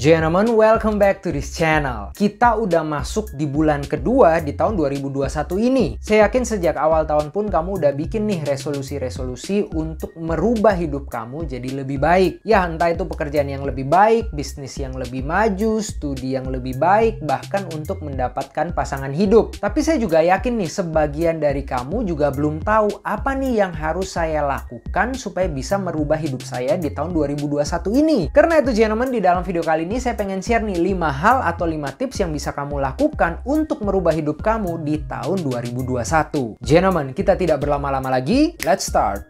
Gentlemen, welcome back to this channel. Kita udah masuk di bulan kedua di tahun 2021 ini. Saya yakin sejak awal tahun pun kamu udah bikin nih resolusi-resolusi untuk merubah hidup kamu jadi lebih baik. Ya, entah itu pekerjaan yang lebih baik, bisnis yang lebih maju, studi yang lebih baik, bahkan untuk mendapatkan pasangan hidup. Tapi saya juga yakin nih, sebagian dari kamu juga belum tahu apa nih yang harus saya lakukan supaya bisa merubah hidup saya di tahun 2021 ini. Karena itu, gentlemen, di dalam video kali ini saya pengen share nih 5 hal atau 5 tips yang bisa kamu lakukan untuk merubah hidup kamu di tahun 2021. Gentlemen, kita tidak berlama-lama lagi, let's start.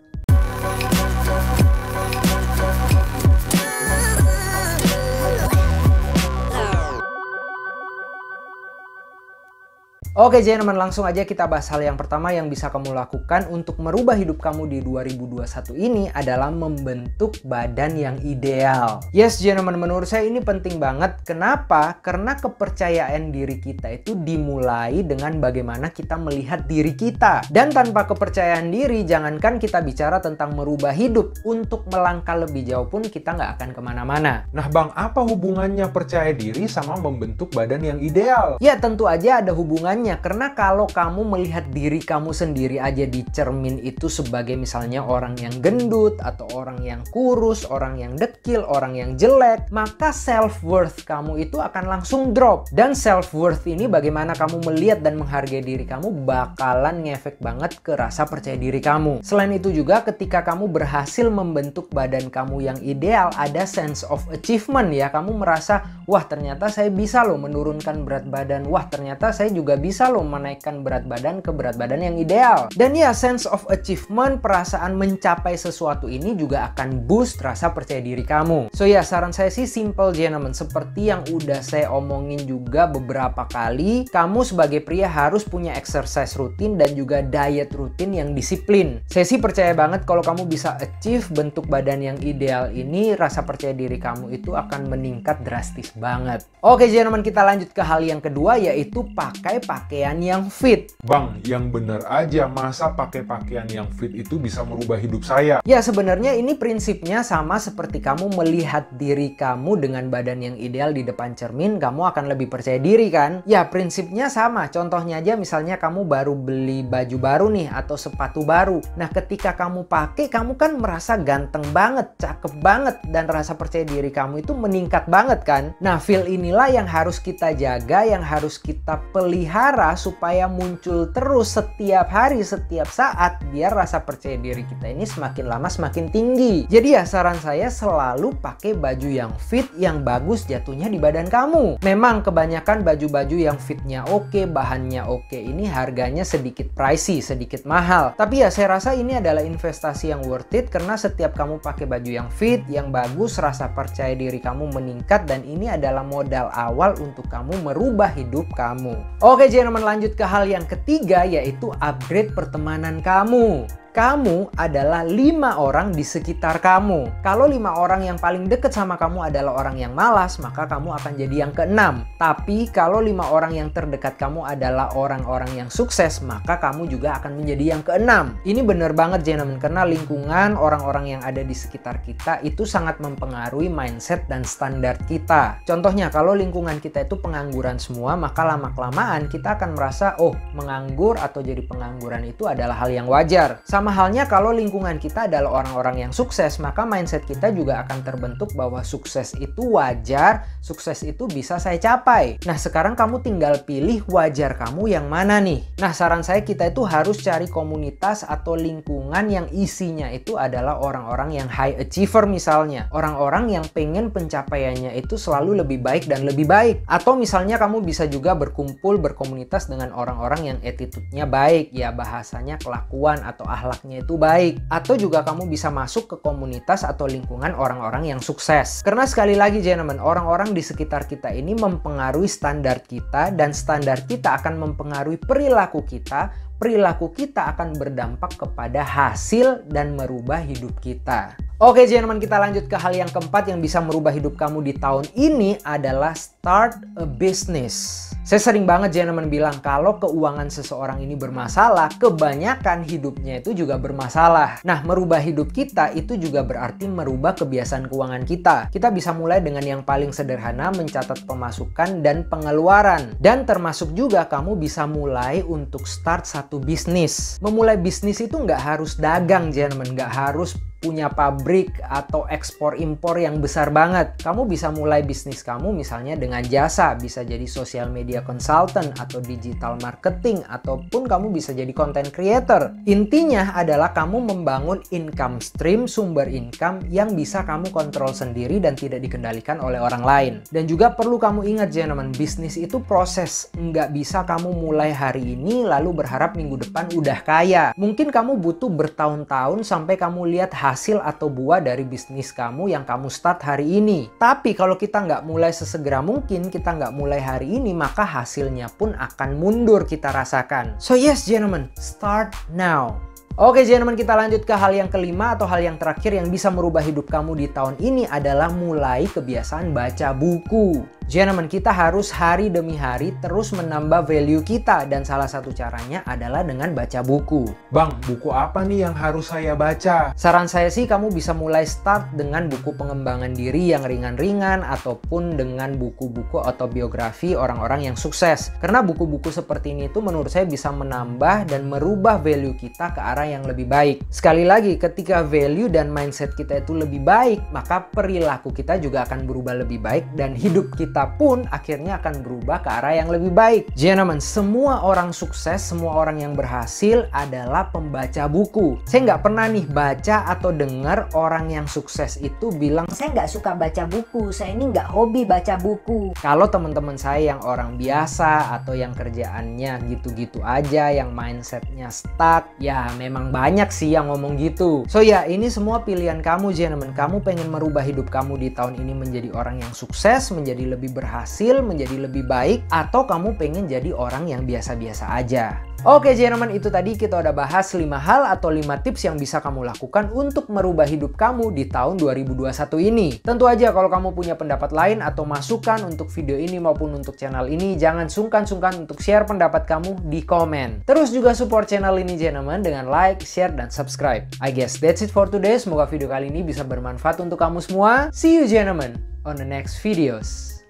Oke, gentlemen, langsung aja kita bahas hal yang pertama yang bisa kamu lakukan untuk merubah hidup kamu di 2021 ini adalah membentuk badan yang ideal. Yes, gentlemen, menurut saya ini penting banget. Kenapa? Karena kepercayaan diri kita itu dimulai dengan bagaimana kita melihat diri kita. Dan tanpa kepercayaan diri, jangankan kita bicara tentang merubah hidup, untuk melangkah lebih jauh pun kita nggak akan kemana-mana. Nah Bang, apa hubungannya percaya diri sama membentuk badan yang ideal? Ya, tentu aja ada hubungannya. Karena kalau kamu melihat diri kamu sendiri aja di cermin itu sebagai misalnya orang yang gendut, atau orang yang kurus, orang yang dekil, orang yang jelek, maka self-worth kamu itu akan langsung drop. Dan self-worth ini bagaimana kamu melihat dan menghargai diri kamu bakalan ngefek banget ke rasa percaya diri kamu. Selain itu juga ketika kamu berhasil membentuk badan kamu yang ideal, ada sense of achievement ya. Kamu merasa, wah ternyata saya bisa loh menurunkan berat badan, wah ternyata saya juga bisa loh menaikkan berat badan ke berat badan yang ideal. Dan ya, sense of achievement, perasaan mencapai sesuatu ini juga akan boost rasa percaya diri kamu. So ya, saran saya sih simple, gentlemen. Seperti yang udah saya omongin juga beberapa kali, kamu sebagai pria harus punya exercise rutin dan juga diet rutin yang disiplin. Saya sih percaya banget kalau kamu bisa achieve bentuk badan yang ideal ini, rasa percaya diri kamu itu akan meningkat drastis banget. Oke, gentlemen, kita lanjut ke hal yang kedua, yaitu pakai pakaian yang fit. Bang, yang bener aja, masa pakai pakaian yang fit itu bisa merubah hidup saya? Ya, sebenarnya ini prinsipnya sama seperti kamu melihat diri kamu dengan badan yang ideal di depan cermin, kamu akan lebih percaya diri kan? Ya, prinsipnya sama. Contohnya aja misalnya kamu baru beli baju baru nih atau sepatu baru. Nah, ketika kamu pakai, kamu kan merasa ganteng banget, cakep banget, dan rasa percaya diri kamu itu meningkat banget kan? Nah, feel inilah yang harus kita jaga, yang harus kita pelihara supaya muncul terus setiap hari, setiap saat, biar rasa percaya diri kita ini semakin lama semakin tinggi. Jadi ya, saran saya selalu pakai baju yang fit, yang bagus jatuhnya di badan kamu. Memang kebanyakan baju-baju yang fitnya oke, bahannya oke, ini harganya sedikit pricey, sedikit mahal. Tapi ya, saya rasa ini adalah investasi yang worth it, karena setiap kamu pakai baju yang fit, yang bagus, rasa percaya diri kamu meningkat, dan ini adalah modal awal untuk kamu merubah hidup kamu. Oke, gentlemen, lanjut ke hal yang ketiga, yaitu upgrade pertemanan kamu. Kamu adalah 5 orang di sekitar kamu. Kalau 5 orang yang paling dekat sama kamu adalah orang yang malas, maka kamu akan jadi yang keenam. Tapi kalau 5 orang yang terdekat kamu adalah orang-orang yang sukses, maka kamu juga akan menjadi yang keenam. Ini bener banget, gentlemen, karena lingkungan orang-orang yang ada di sekitar kita itu sangat mempengaruhi mindset dan standar kita. Contohnya, kalau lingkungan kita itu pengangguran semua, maka lama-kelamaan kita akan merasa, oh, menganggur atau jadi pengangguran itu adalah hal yang wajar. Sama halnya kalau lingkungan kita adalah orang-orang yang sukses, maka mindset kita juga akan terbentuk bahwa sukses itu wajar, sukses itu bisa saya capai. Nah, sekarang kamu tinggal pilih wajar kamu yang mana nih. Nah, saran saya kita itu harus cari komunitas atau lingkungan yang isinya itu adalah orang-orang yang high achiever misalnya. Orang-orang yang pengen pencapaiannya itu selalu lebih baik dan lebih baik. Atau misalnya kamu bisa juga berkomunitas dengan orang-orang yang attitude-nya baik, ya bahasanya kelakuan atau akhlaknya itu baik. Atau juga kamu bisa masuk ke komunitas atau lingkungan orang-orang yang sukses. Karena sekali lagi, gentlemen, orang-orang di sekitar kita ini mempengaruhi standar kita, dan standar kita akan mempengaruhi perilaku kita. Perilaku kita akan berdampak kepada hasil dan merubah hidup kita. Oke gentlemen, kita lanjut ke hal yang keempat yang bisa merubah hidup kamu di tahun ini adalah start a business. Saya sering banget gentlemen bilang kalau keuangan seseorang ini bermasalah, kebanyakan hidupnya itu juga bermasalah. Nah, merubah hidup kita itu juga berarti merubah kebiasaan keuangan kita. Kita bisa mulai dengan yang paling sederhana, mencatat pemasukan dan pengeluaran. Dan termasuk juga kamu bisa mulai untuk start satu bisnis. Memulai bisnis itu nggak harus dagang gentlemen, nggak harus punya pabrik atau ekspor impor yang besar banget. Kamu bisa mulai bisnis kamu misalnya dengan jasa, bisa jadi social media consultant atau digital marketing, ataupun kamu bisa jadi content creator. Intinya adalah kamu membangun income stream, sumber income yang bisa kamu kontrol sendiri dan tidak dikendalikan oleh orang lain. Dan juga perlu kamu ingat gentlemen, bisnis itu proses. Nggak bisa kamu mulai hari ini lalu berharap minggu depan udah kaya. Mungkin kamu butuh bertahun-tahun sampai kamu lihat hasil atau buah dari bisnis kamu yang kamu start hari ini. Tapi kalau kita nggak mulai sesegera mungkin, kita nggak mulai hari ini, maka hasilnya pun akan mundur kita rasakan. So yes gentlemen, start now. Oke gentlemen, kita lanjut ke hal yang kelima atau hal yang terakhir yang bisa merubah hidup kamu di tahun ini adalah mulai kebiasaan baca buku. Gentlemen, kita harus hari demi hari terus menambah value kita, dan salah satu caranya adalah dengan baca buku. Bang, buku apa nih yang harus saya baca? Saran saya sih kamu bisa mulai start dengan buku pengembangan diri yang ringan-ringan ataupun dengan buku-buku autobiografi orang-orang yang sukses. Karena buku-buku seperti ini tuh menurut saya bisa menambah dan merubah value kita ke arah yang lebih baik. Sekali lagi, ketika value dan mindset kita itu lebih baik, maka perilaku kita juga akan berubah lebih baik dan hidup kita pun akhirnya akan berubah ke arah yang lebih baik. Gentlemen, semua orang sukses, semua orang yang berhasil adalah pembaca buku. Saya nggak pernah nih baca atau dengar orang yang sukses itu bilang, saya nggak suka baca buku, saya ini nggak hobi baca buku. Kalau teman-teman saya yang orang biasa atau yang kerjaannya gitu-gitu aja, yang mindsetnya stuck, ya memang banyak sih yang ngomong gitu. So ya, ini semua pilihan kamu gentlemen. Kamu pengen merubah hidup kamu di tahun ini menjadi orang yang sukses, menjadi lebih berhasil, menjadi lebih baik, atau kamu pengen jadi orang yang biasa-biasa aja. Oke gentlemen, itu tadi kita udah bahas 5 hal atau 5 tips yang bisa kamu lakukan untuk merubah hidup kamu di tahun 2021 ini. Tentu aja kalau kamu punya pendapat lain atau masukan untuk video ini maupun untuk channel ini, jangan sungkan-sungkan untuk share pendapat kamu di komen. Terus juga support channel ini gentlemen dengan like, share, dan subscribe. I guess that's it for today. Semoga video kali ini bisa bermanfaat untuk kamu semua. See you gentlemen on the next videos.